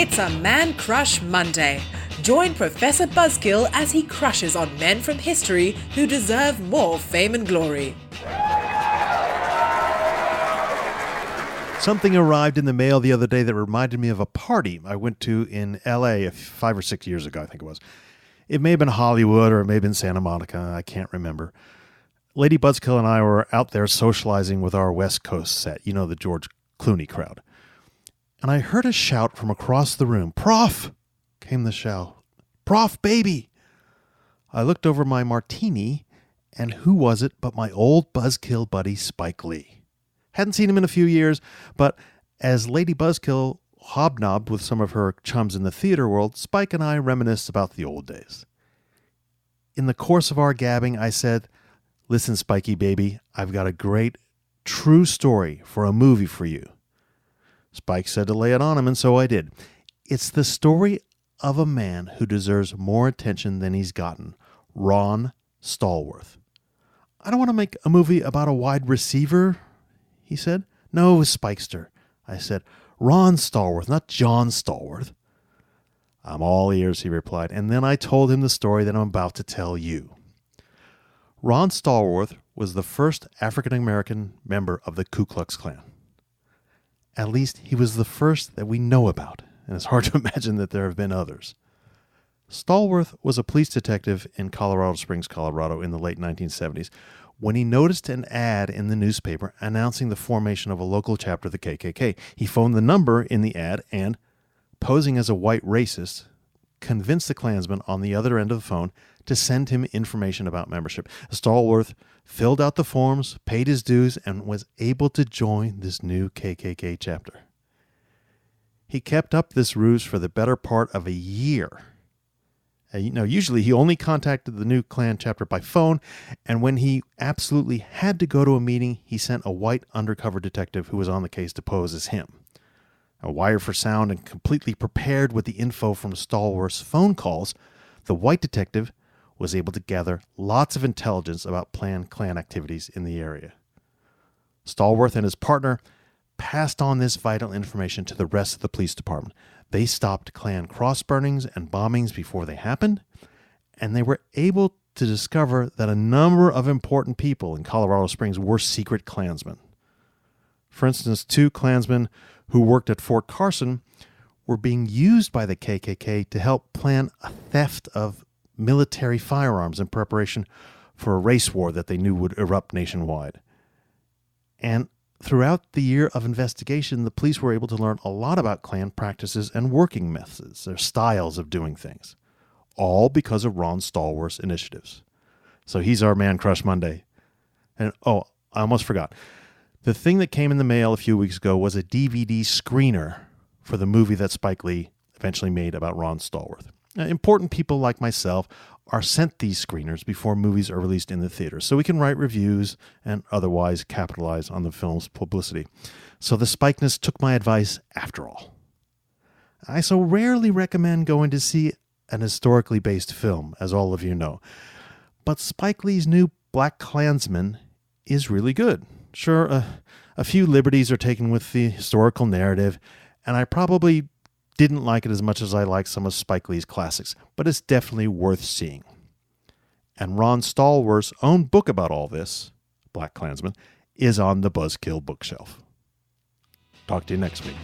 It's a Man Crush Monday. Join Professor Buzzkill as he crushes on men from history who deserve more fame and glory. Something arrived in the mail the other day that reminded me of a party I went to in L.A. 5 or 6 years ago, I think it was. It may have been Hollywood or it may have been Santa Monica. I can't remember. Lady Buzzkill and I were out there socializing with our West Coast set, you know, the George Clooney crowd. And I heard a shout from across the room. "Prof!" came the shout. "Prof, baby!" I looked over my martini, and who was it but my old Buzzkill buddy Spike Lee. Hadn't seen him in a few years, but as Lady Buzzkill hobnobbed with some of her chums in the theater world, Spike and I reminisced about the old days. In the course of our gabbing, I said, "Listen, Spiky baby, I've got a great, true story for a movie for you." Spike said to lay it on him, and so I did. It's the story of a man who deserves more attention than he's gotten, Ron Stallworth. "I don't want to make a movie about a wide receiver," he said. "No, Spikester," I said. "Ron Stallworth, not John Stallworth." "I'm all ears," he replied, and then I told him the story that I'm about to tell you. Ron Stallworth was the first African-American member of the Ku Klux Klan. At least he was the first that we know about, and it's hard to imagine that there have been others. Stallworth was a police detective in Colorado Springs, Colorado in the late 1970s when he noticed an ad in the newspaper announcing the formation of a local chapter of the KKK. He phoned the number in the ad and, posing as a white racist, convinced the Klansman on the other end of the phone to send him information about membership. Stallworth filled out the forms, paid his dues, and was able to join this new KKK chapter. He kept up this ruse for the better part of a year. Usually he only contacted the new Klan chapter by phone, and when he absolutely had to go to a meeting, he sent a white undercover detective who was on the case to pose as him. Wired for sound and completely prepared with the info from Stallworth's phone calls, the white detective was able to gather lots of intelligence about planned Klan activities in the area. Stallworth and his partner passed on this vital information to the rest of the police department. They stopped Klan cross-burnings and bombings before they happened, and they were able to discover that a number of important people in Colorado Springs were secret Klansmen. For instance, 2 Klansmen who worked at Fort Carson were being used by the KKK to help plan a theft of military firearms in preparation for a race war that they knew would erupt nationwide. And throughout the year of investigation, the police were able to learn a lot about Klan practices and working methods, their styles of doing things, all because of Ron Stallworth's initiatives. So he's our Man Crush Monday. And I almost forgot. The thing that came in the mail a few weeks ago was a DVD screener for the movie that Spike Lee eventually made about Ron Stallworth. Now, important people like myself are sent these screeners before movies are released in the theaters, so we can write reviews and otherwise capitalize on the film's publicity. So the Spikeness took my advice after all. I so rarely recommend going to see an historically based film, as all of you know. But Spike Lee's new BlackKkKlansman is really good. Sure, a few liberties are taken with the historical narrative, and I probably didn't like it as much as I like some of Spike Lee's classics, but it's definitely worth seeing. And Ron Stallworth's own book about all this, BlackKkKlansman, is on the Buzzkill bookshelf. Talk to you next week.